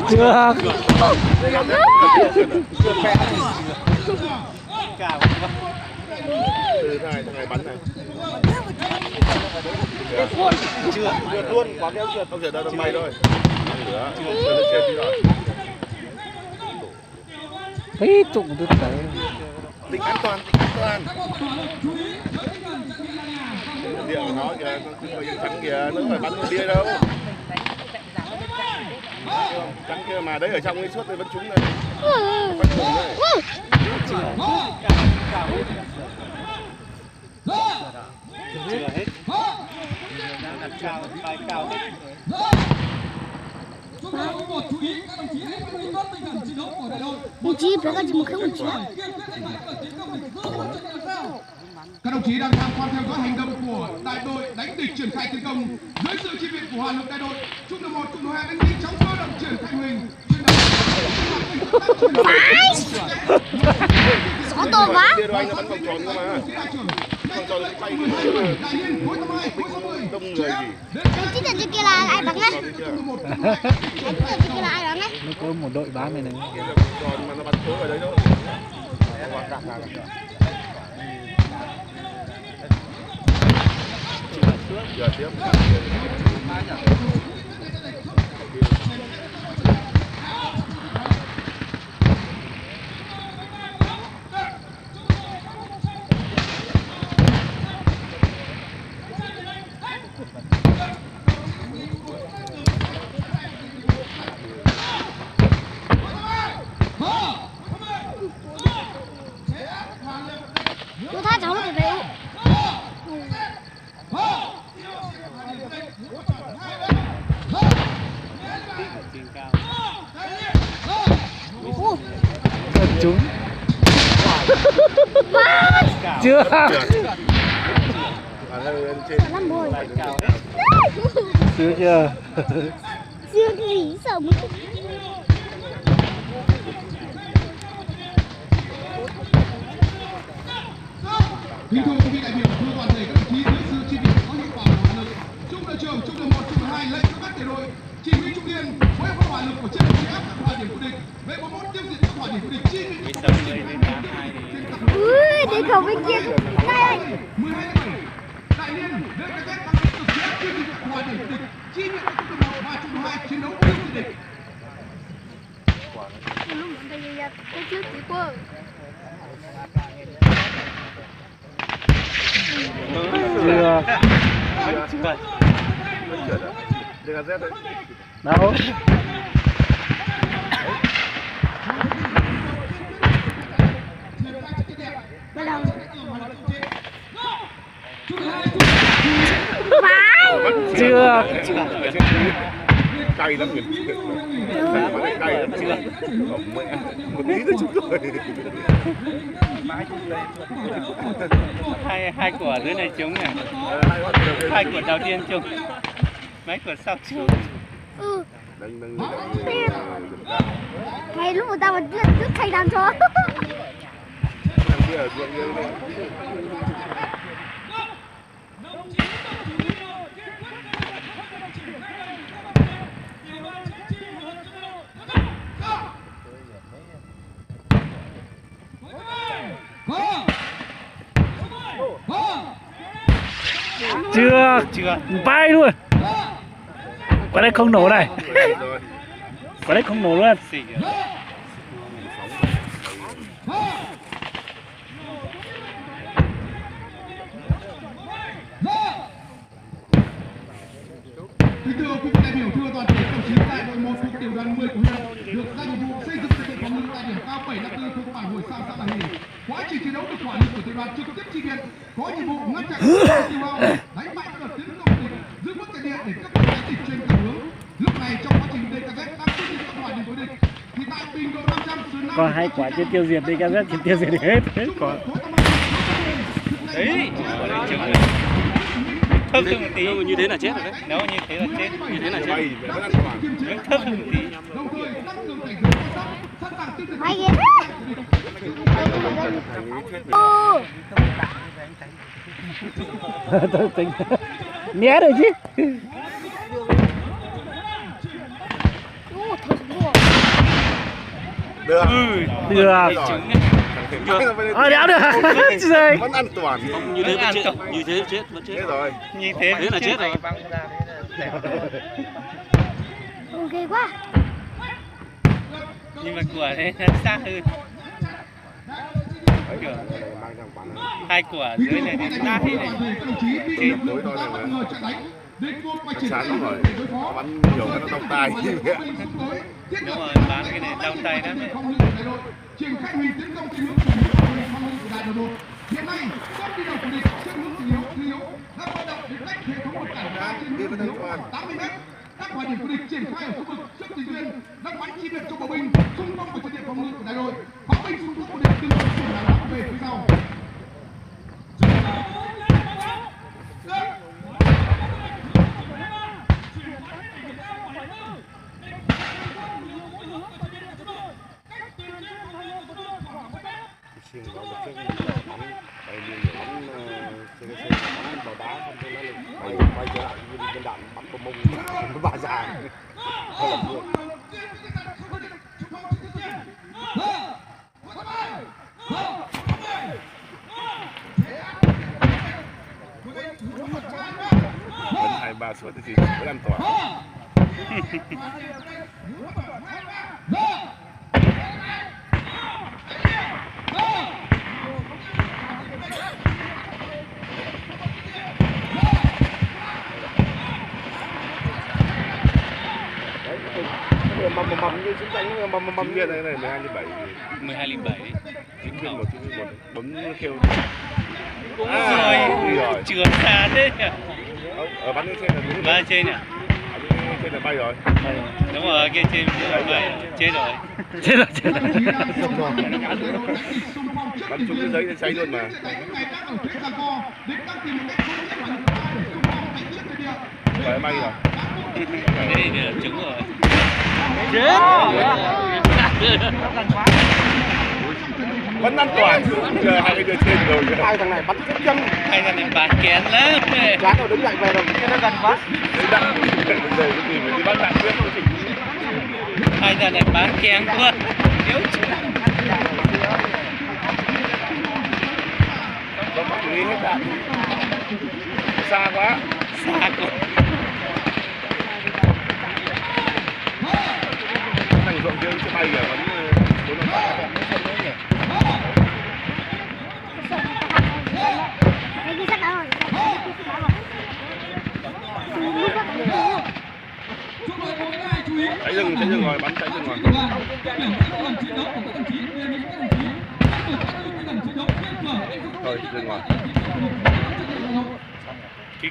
Chưa. Từ này bắn này. Chưa luôn, quá kéo trượt. Không trượt đâu, bay thôi. Ý trụng đứt đấy. Định an toàn, định an toàn. Địa của nó kìa, người trắng kìa, nó phải bắn người bia đâu. Trắng kia mà đấy ở trong cái suốt thì vẫn trúng này. Bắn cùng đấy. Chưa hết. Đặt cao, bay cao hết. Đồng chí phải có một không một Các đồng chí đang tham quan theo dõi hành động của đại đội đánh địch triển khai tiến công dưới sự chi viện của hỏa lực đại đội trung đội 1, trung đội 2 đánh nhanh chóng cơ động triển khai hình. gió to quá. Bia anh nó bắn vòng tròn cơ mà. Vòng tròn bay đông người gì. Đồng chí trên kia là ai bắn á? Trên kia là ai bắn á? Nó có một đội bám này này. Tròn mà nó bắn tối ở đấy thôi. Giờ tiếp. Tôi thấy cháu thì phải. Trúng. Chưa. Chưa chưa. Chưa gì sống. Kính thưa quý vị đại biểu, thưa toàn thể các đồng chí, dưới sự chi viện có hiệu quả của hỏa lực, trung đội trưởng, trung đội 1, trung đội 2 lệnh cho các thể đội chỉ huy trung liên phối hợp hỏa lực của trên phía áp các hỏa điểm của địch, V41 tiêu diệt các hỏa điểm của địch chi viện. Đi cầu bên kia. Đây. 12/7 đại liên lên cái kết bắn cực chiến chi viện các hỏa điểm của địch, chi viện các trung đội 1 và trung đội 2 chiến đấu tiêu diệt địch. Lúc bây giờ tôi chưa chỉ qua. Chưa. DKZ đấy. Đâu? Bắt đầu. Phải. Chưa. Cay lắm kìa. Cay lắm chưa. Một tí thôi chúng rồi. Hai quả dưới này trúng này. Hai quả đầu tiên trúng. Mấy quả sau trúng. Ừ. Hay lúc người ta mà rất hay làm cho. Chưa. Bay luôn. Quả đấy không nổ này. Quả đấy không nổ luôn. Kính thưa quý vị đại biểu, thưa toàn thể các đồng chí, đại đội 1 thuộc tiểu đoàn 10 của huyện được giao nhiệm vụ xây dựng trận địa phòng ngự tại điểm cao 754 thuộc bản Hồi Sao, xã Bà Hì. Quá trình chiến đấu được hỏa lực của tiểu đoàn trực tiếp chi viện, có nhiệm vụ ngăn chặn tiêu hao, đánh bại các đợt tiến công địch, giữ vững trận địa để các đội đánh địch trên các hướng. Lúc này trong quá trình DKZ đang tiêu diệt các hỏa điểm của địch, thì tại bình độ 500 số 5 Còn hai quả chưa tiêu diệt DKZ thì tiêu diệt hết quả. Đấy, thấp hơn một tí. Như thế là chết rồi đấy. Nếu như thế là chết. Như thế là chết. Thấp hơn một tí. Hay ghê thế. Tôi tính né rồi chứ. Thật Được. Được. Rồi. Đéo được. Trời. Vẫn an toàn. Như thế vẫn chết. Như thế chết vẫn chết. Chết rồi. Như thế là chết rồi. Ok quá. Nhưng mà quả đấy nó xa hơn. Kiểu hai quả dưới này thì nát thế này. Đối thôi này mà. Chắc chắn lắm rồi. Nó bắn nhiều cái nó đau tay. Nếu mà bán cái này đau tay lắm đấy. Triển khai huy tiến công trên hướng chủ yếu của đại đội 1. Hiện nay, top đi đầu của địch trên hướng chủ yếu đã vận động để cách hệ thống một cản đá trên hướng chủ yếu khoảng 80 m. Các quả điểm của địch triển khai ở khu vực trước tiền tuyến, đang bắn chi viện cho bộ binh xung phong vào trận địa phòng ngự của đại đội. Pháo binh xung phong của địch từng chuyển đạn bắn về phía sau. Xin có một chiếc bắn đầy nhiều bắn CDC bắn vào đá không cho nó lực quay trở lại viên đạn bắn vào mông nó bả ra. Vẫn 2-3 suất thì vẫn an toàn. Mầm như chiến tranh mầm viên này 12/7. 12/7. Chiến viên một bấm kêu. Rồi, trượt xa thế nhỉ? Ở bắn trên là đúng. Ba trên nhỉ? Trên là bay rồi. Đúng rồi, kia trên bay chết rồi. Chết rồi. Bắn trúng cái giấy cháy luôn mà. Phải bay rồi. Đây là trúng rồi. Chết. Vẫn an toàn. Giờ hai cái đứa trên rồi. Hai thằng này bắn chết chân. Hai thằng này bán kén lắm. Gán rồi đứng dậy về rồi, cái nó gần quá. Rồi cái gì mà đi bắn đạn tiếp. Hai thằng này bán kén quá. Nếu Nó bắt lý hết đạn. Xa quá. xa quá. Thằng ruộng kia sẽ bay kìa bắn. Cái sắt đó rồi. Cháy rừng rồi, bắn cháy rừng rồi. Thôi, dừng rồi.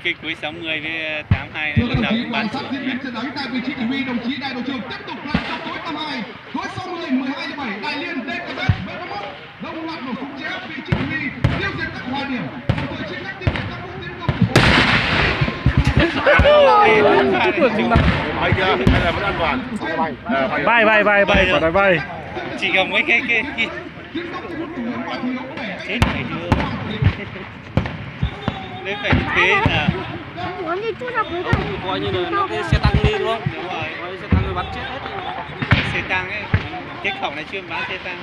Cái cuối 60 với 82 này lúc nào cũng bán sửa. Trận đánh tại vị trí chỉ huy đồng chí đại đội trưởng tiếp tục lại trong tối 82. Tối 60 12/7 Đại Liên DKZ B31 đồng loạt nổ súng chĩa vị trí chỉ huy tiêu diệt các hòa điểm, đồng thời chiến cách tiêu diệt các mũi tiến công của Bay chưa? Hay là vẫn an toàn? Bay, quả bay. Chỉ có mấy cái chết này chưa? Đấy phải như thế là Muốn đi chút học với thầy. Coi như là nó cái xe tăng đi đúng không? đúng rồi. Coi xe tăng người bắn chết hết. Xe tăng ấy, cái khẩu này chuyên bán xe tăng.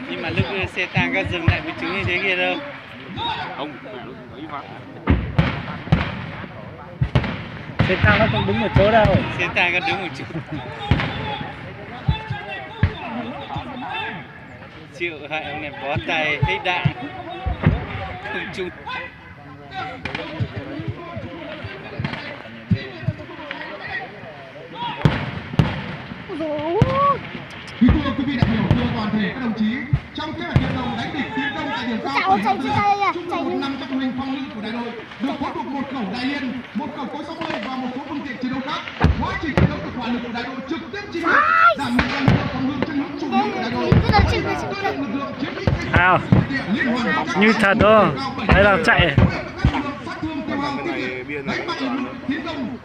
Nhưng mà lúc xe tăng các dừng lại với chứng như thế kia đâu. Không, ý mà. Xe tăng nó không đứng ở chỗ đâu. Xe tăng có đứng một chút. Chịu hai ông này bó tay hết đạn. Không chung. Thưa quý vị đại biểu, thưa toàn thể các đồng chí, trong kế hoạch hiệp đồng đánh địch tiến công tại điểm cao Chạy chạy trung đoàn 5 trong hình phòng ngự của đại đội được phối thuộc một khẩu Đại Liên, một khẩu cối 60 và một số phương tiện chiến đấu khác. Quá trình chiến đấu được hỏa lực của đại đội trực tiếp chỉ đạo đảm nhiệm lực lượng phòng ngự trên hướng chủ yếu của đại đội. Lực lượng chiến binh Nào, như thật đó. Đấy là chạy.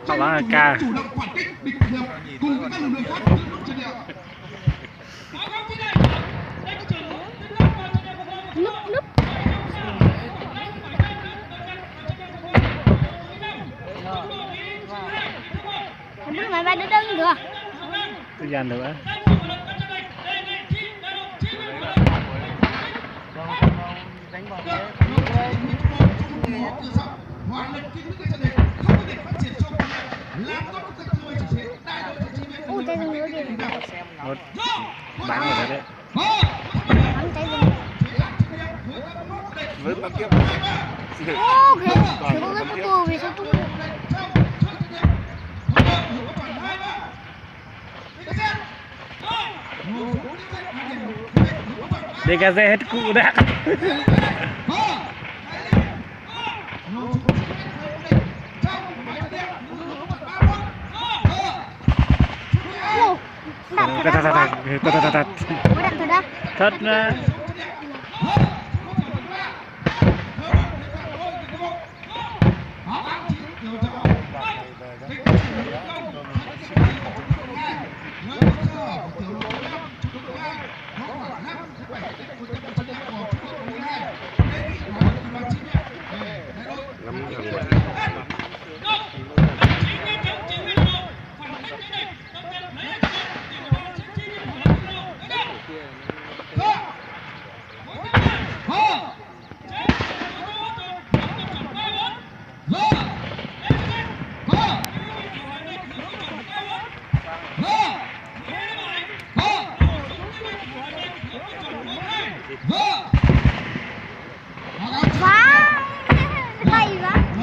Họ bán là ca. Núp. Không biết máy bay nó đứng được. Thời gian nữa. Ủa trái rừng nữa đi. Một bán rồi đấy. Bắn trái rừng. Với bác kiếp. Ô kìa, chỉ có cái bút tù vì sao tung. Để cái xe hết cụ đã. Ồ, đạp thật đó. Có đạp thật đó. Thật ra.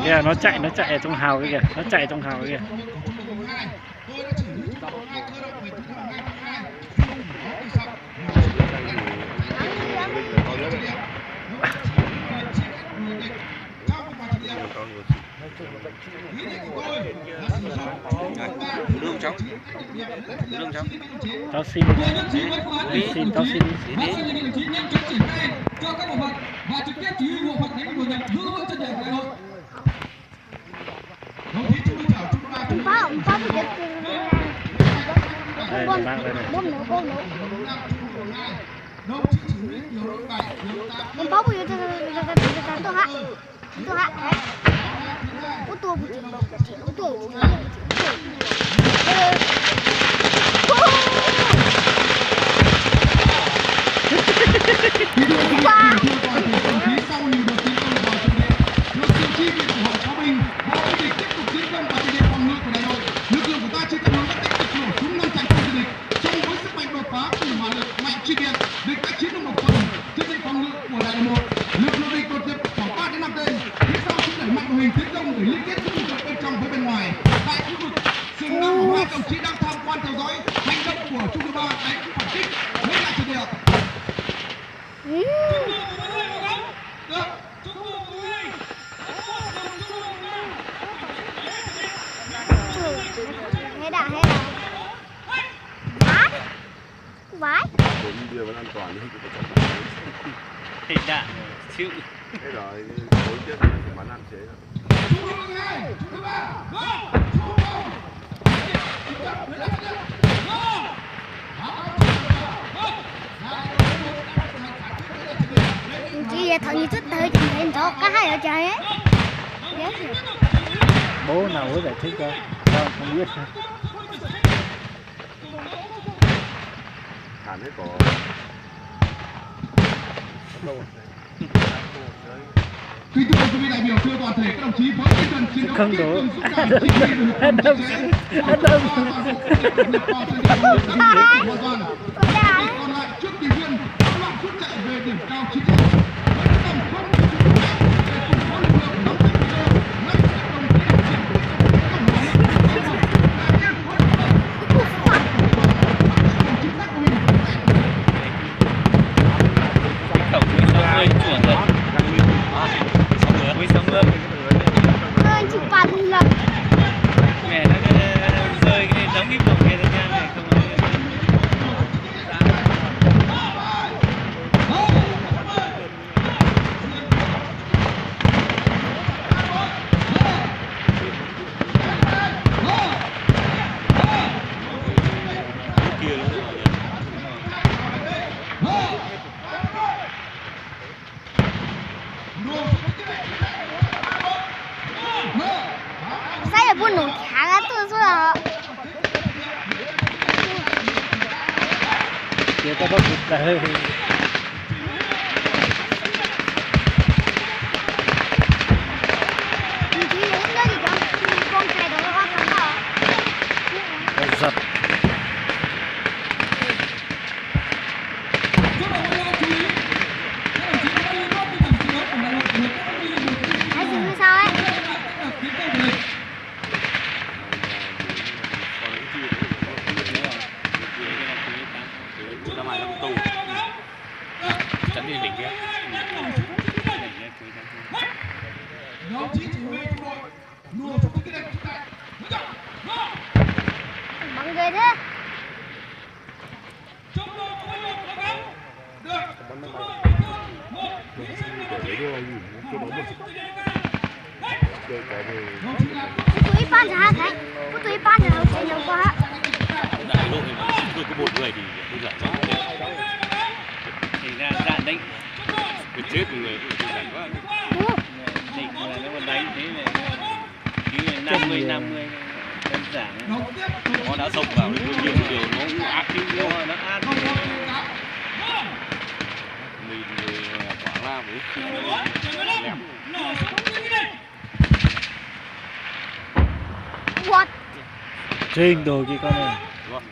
Yeah, nó chạy ở trong hào cái kìa, nó chạy trong hào cái kìa. Đường cháu. Cháu xin. Cháu xin. Cho các bộ phận và trực tiếp chỉ huy bộ phận đánh đuổi nhặt giữ vững chân đường đại hội. Đồng chí Trung Trưởng Trung Ba Trung Phá bị đứt. Đây, mang đây này. Bom nữa. Đồng chí chỉ huy điều đội 7, điều 8. Em phá bị tôi hạ. Ô tô bị đồng chí đang tham quan theo dõi hành động của Trung đoàn 3 đánh phản kích lấy lại trận địa. Hết à. Vãi. Đến điều vẫn an toàn nhưng Thì đạn chịu. thế rồi tối trước thì bắn hạn chế rồi. Chị là thằng như chút tới chị thấy cho cả hai ở trời ấy. Bố nào có giải thích cho? Không biết. Hàn hết có. Kính thưa quý vị đại biểu, thưa toàn thể các đồng chí với tinh thần chiến đấu Không kiên đổ. cường dũng cảm chính quy hoàn toàn còn lại trước tiền viên loạn rút chạy về điểm cao chiến lược với tầm không để cùng có lực lượng nắm chắc cơ ngăn chặn đồng chí Chụp bàn lập. Mẹ nó rơi cái giống cái vòng kia ra này không. Saya bunuh cara tu sudah. Kia ta có cục đấy. Mình chỉ đến đó thì con trai đó nó không có. Giật. Rất là quan trọng chú ý. Các đồng chí đã liên quan đến trận chiến đấu của đại hội người các đơn vị người Hãy dừng như sau ấy. tiến công của mình. Ra ngoài nó tù. Chắn đi đỉnh kia. Nhóm chí chỉ huy trung đội lùa cho cái này chúng ta. Bắn ghê thế. Trung đội của mình báo cáo. Được. Nhóm chí là Tụi ban ra thế. Tụi ban ra nó sẽ nhiều quá. Đại đội mà tôi có một người thì tôi giải quá. Thì ra dạn định Tôi chết một người tôi giải quá. định là nó còn đánh thế này cứ 50 đơn giản nhóm tiếp tục Nó đã xông vào nhiều điều nó ác chứ nó át mình người quả la với lẹp. What? Trên đồ kia con này. Đúng không?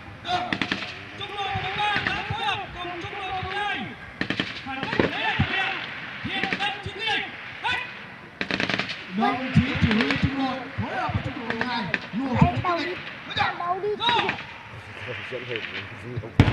đồng chí chỉ huy trung đội phối hợp với trung đội 2 lùa Ê, tao đi. Tao đi. Dẫn hình